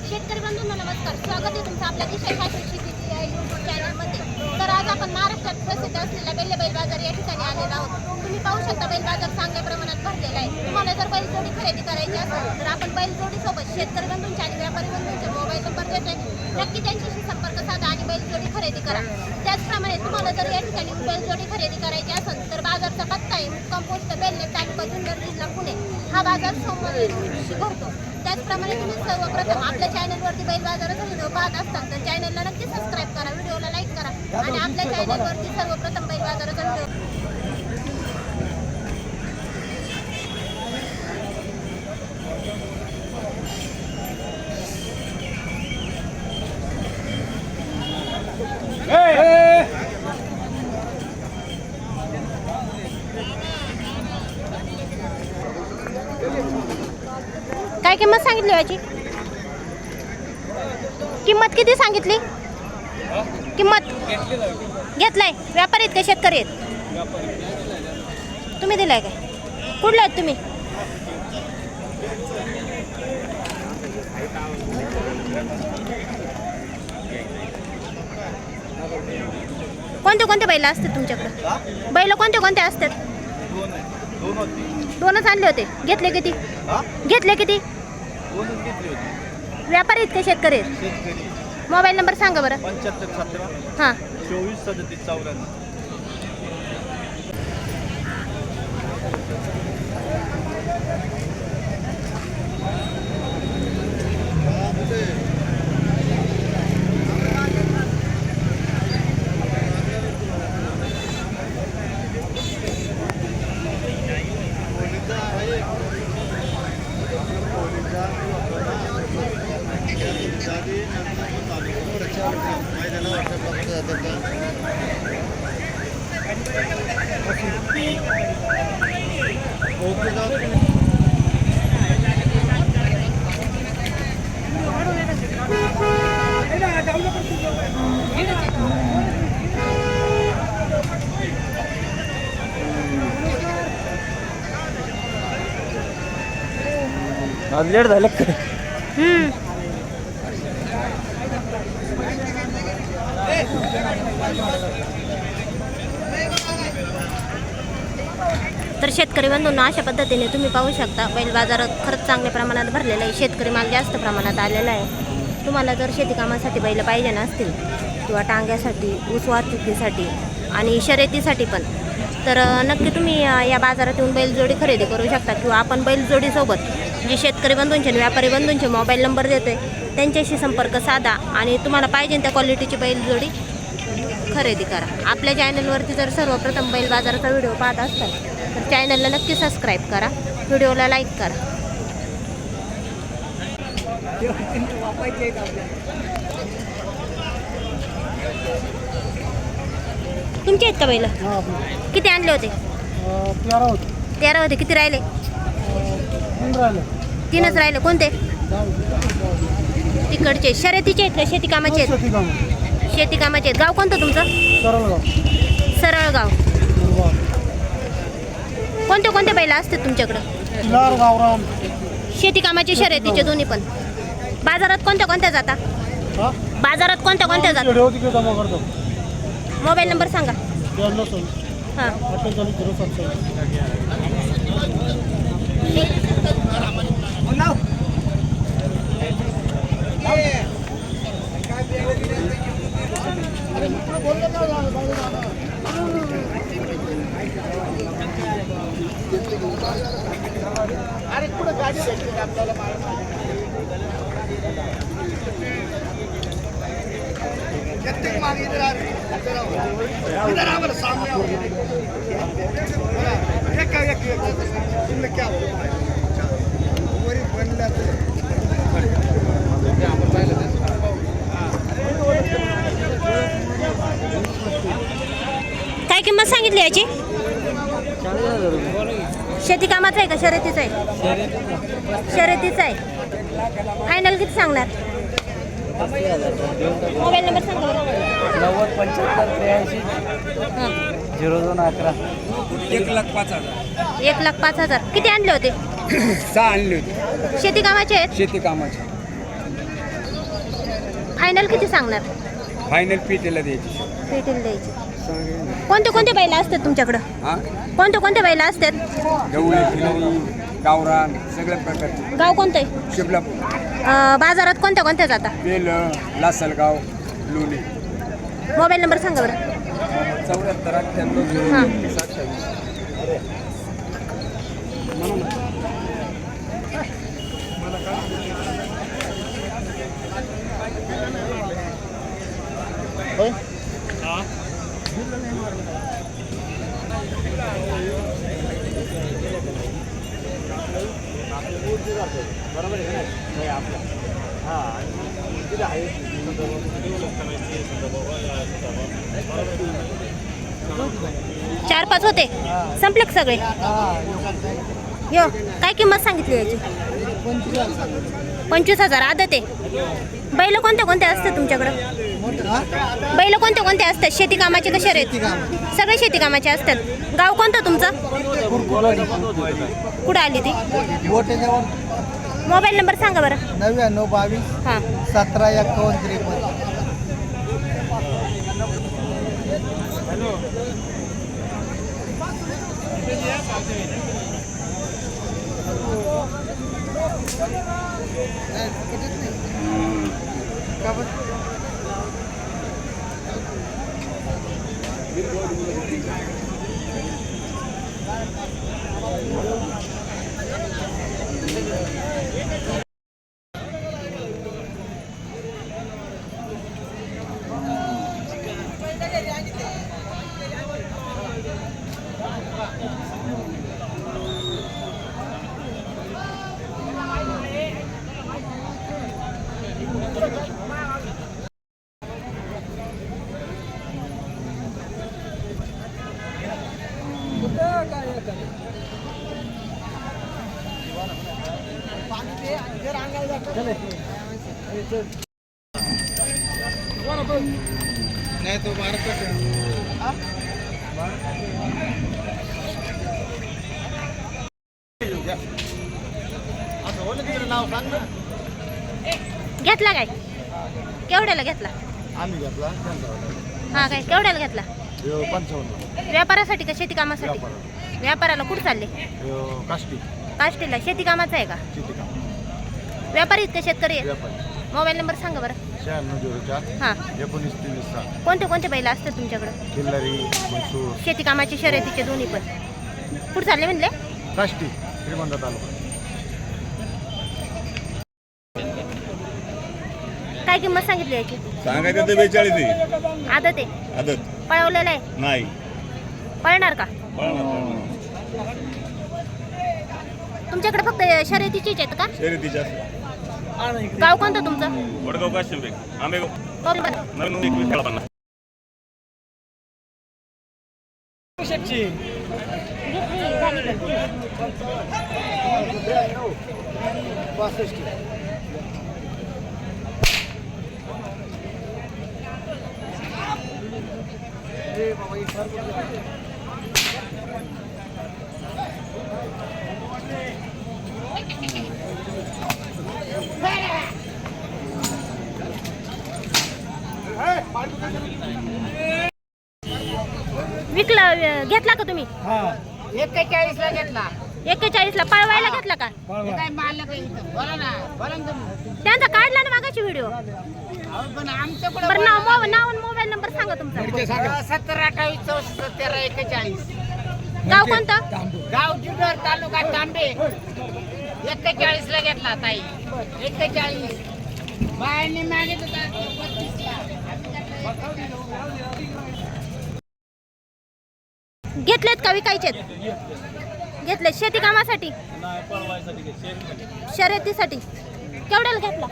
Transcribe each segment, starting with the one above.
शेतकरी बंधूंना नमस्कार, स्वागत आहे तुमचं आपल्या दिशा शाश्वत शेतीची या यूट्यूब चॅनलमध्ये. तर आज आपण महाराष्ट्रात प्रसिद्ध असलेला बेल्ले बैल बाजार या ठिकाणी आलेलो आहोत. तुम्ही पाहू शकता बैल बाजार चांगल्या प्रमाणात भरलेला आहे. तुम्हाला जर बैलजोडी खरेदी करायची असेल तर आपण बैलजोडीसोबत शेतकरी बंधूंच्या आणि व्यापारी बंधूंचे मोबाईल नंबर देते, नक्की त्यांच्याशी संपर्क साधा आणि बैलजोडी खरेदी करा. त्याचप्रमाणे तुम्हाला जर या ठिकाणी बैलजोडी खरेदी करायची असेल तर बाजारचा पत्ता आहे मुक्काम पोस्ट बेल्ले तालुका जुन्नर जिल्हा पुणे. हा बाजार सोमवारी दिवशी भरतो. त्याचप्रमाणे तुम्ही सर्वप्रथम आपल्या चॅनलवरती बैल बाजाराचा व्हिडिओ पाहत असताल तर चॅनलला नक्की सबस्क्राईब करा, व्हिडिओला लाईक करा आणि आपल्या चॅनलवरती सर्वप्रथम बैल बाजाराचा व्हिडिओ. काय किंमत सांगितली याची? किंमत किती सांगितली? किंमत घेतलाय? व्यापारी आहेत का शेतकरी आहेत? तुम्ही दिलाय काय? कुठले आहेत तुम्ही? कोणते कोणते बैल असतात तुमच्याकडे? बैल कोणते कोणते असतात? दोनच आणले होते. घेतले किती? घेतले किती? व्यापारी आहेत का शेतकरी आहेत? मोबाईल नंबर सांगा बरं. 7517 हां 243794. आज लेट झालं का? तर शेतकरी बंधूंना अशा पद्धतीने तुम्ही पाहू शकता बैल बाजारात खरंच चांगल्या प्रमाणात भरलेला आहे. शेतकरी माल जास्त प्रमाणात आलेला आहे. तुम्हाला जर शेती कामासाठी बैल पाहिजे नसतील किंवा टांग्यासाठी, ऊस वाहतुकीसाठी आणि शर्यतीसाठी पण, तर नक्की तुम्ही या बाजारात येऊन बैलजोडी खरेदी करू शकता. किंवा आपण बैलजोडीसोबत जे शेतकरी बंधूंचे आणि व्यापारी बंधूंचे मोबाईल नंबर देतोय त्यांच्याशी संपर्क साधा आणि तुम्हाला पाहिजे त्या क्वालिटीची बैलजोडी खरेदी करा. आपल्या चॅनलवरती जर सर्वप्रथम बैल बाजाराचा व्हिडिओ पाहत असाल तर चॅनलला नक्की सबस्क्राईब करा, व्हिडिओला लाईक करा. तुमचे आहेत का बैल? किती आणले होते? 13 होते. किती राहिले? 3च राहिले. कोणते? तिकडचे शर्यतीचे आहेत का शेती कामाचे आहेत? शेती कामाचे आहेत. गाव कोणतं तुमचं? सरळगाव. कोणते कोणते बैल असतात तुमच्याकडं? शेती कामाचे शर्यतीचे दोन्ही पण. बाजारात कोणत्या कोणत्या जाता? बाजारात कोणत्या कोणत्या जातात? मोबाईल नंबर सांगा. हां अरे कुठं गाडी भेटली आपल्याला? प्रत्येक माल इधर आवर सामने क्या काय किंमत सांगितली याची? शेती कामाचा आहे का शर्यतीचा आहे? शर्यतीचा आहे. फायनल किती सांगणार? मोबाईल नंबर सांगा बरं. 90 हां 75 02 11 1,05,000. किती आणले होते? 6 आणले होते शेती कामाचे आहेत. शेती कामाचे. फायनल किती सांगणार? फायनल पीटीला द्यायची. पेटील द्यायचे. कोणते कोणते बैल असतात तुमच्याकडं? हां कोणते कोणते बैल असतात? गवळी खिलारी गावरान सगळ्या प्रकारचे. गाव कोणतं आहे? शिपलापूर बाजारात कोणत्या कोणत्या जाता? बेल लासलगाव लोणी. मोबाईल नंबर सांगा बरं. 74 98 हां 27. बरोबर आहे नाही आपलं. तिथं आहे 4-5 होते. संपले का सगळे? यो काय किंमत सांगितली याची? 25,000. आदत आहे. बैल कोणते कोणते असतात तुमच्याकडं? बैल कोणते कोणते असतात? शेती कामाचे का शर्यत? सगळे शेती कामाचे असतात. गाव कोणतं तुमचं? कुठं आली ती? मोबाईल नंबर सांगा बरं. 99 22 हां 17 51 53. नाही तो नाव सांग ना. घेतला काय? केवढ्याला घेतला? आम्ही घेतला हा काय केवढ्याला घेतला? 55 व्यापारासाठी का शेती कामासाठी? व्यापाराला कुठं चालले? काष्टी काष्टीला. शेती कामाचं आहे का? शेती काम व्यापारी आहेत का शेतकरी आहे? व्यापारी. मोबाईल नंबर सांगा बरं. 9604 हां 19 23 कोणते कोणते बैल असतात तुमच्याकडं? किल्लारी म्हैसूर शेती कामाचे शर्यतीचे दोन्ही पण. कुठं चालले म्हणले? काष्टी श्रीगोंदा तालुका. काय किंमत सांगितली याची? सांगायचं तर 42 आहे. आदत आहे. आदत पळवलेला आहे. नाही पळणार का? पळणार तुमच्याकडे फक्त शर्यतीचीच आहेत का? शर्यतीच्या गाव कोणतं तुमचं? Vadgaon Kashimbe Ambegaon mobile number. नवीन 21 खेळापाना. घेतली, झाली का? 62 विकला घेतला का तुम्ही? 41 ला घेतला. 41 ला पळवायला घेतला का? काय मारलं का इथं? बोला ना तुम्ही. त्यांचा काढला ना मागाची व्हिडिओ. पण आमच्याकडे बरं नाव आणि मोबाईल नंबर सांगा तुमचा. 70 28 64 13 41. गाव कोणतं? गाव जुन्नर तालुका तांबे. 41 ला घेतला ताई. 41 बायांनी मागितलं होतं 32 ला. घेतलेत का विकायचेत? घेतले शेती कामासाठी? शर्यतीसाठी. केवढ्याला घेतला?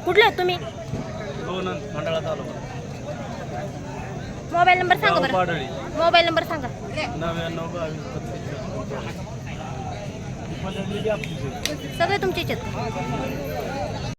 कुठले आहेत तुम्ही? मोबाईल नंबर सांगा बरं. पाडळी मोबाईल नंबर सांगा. 99 22 सगळे तुमचे आहेत.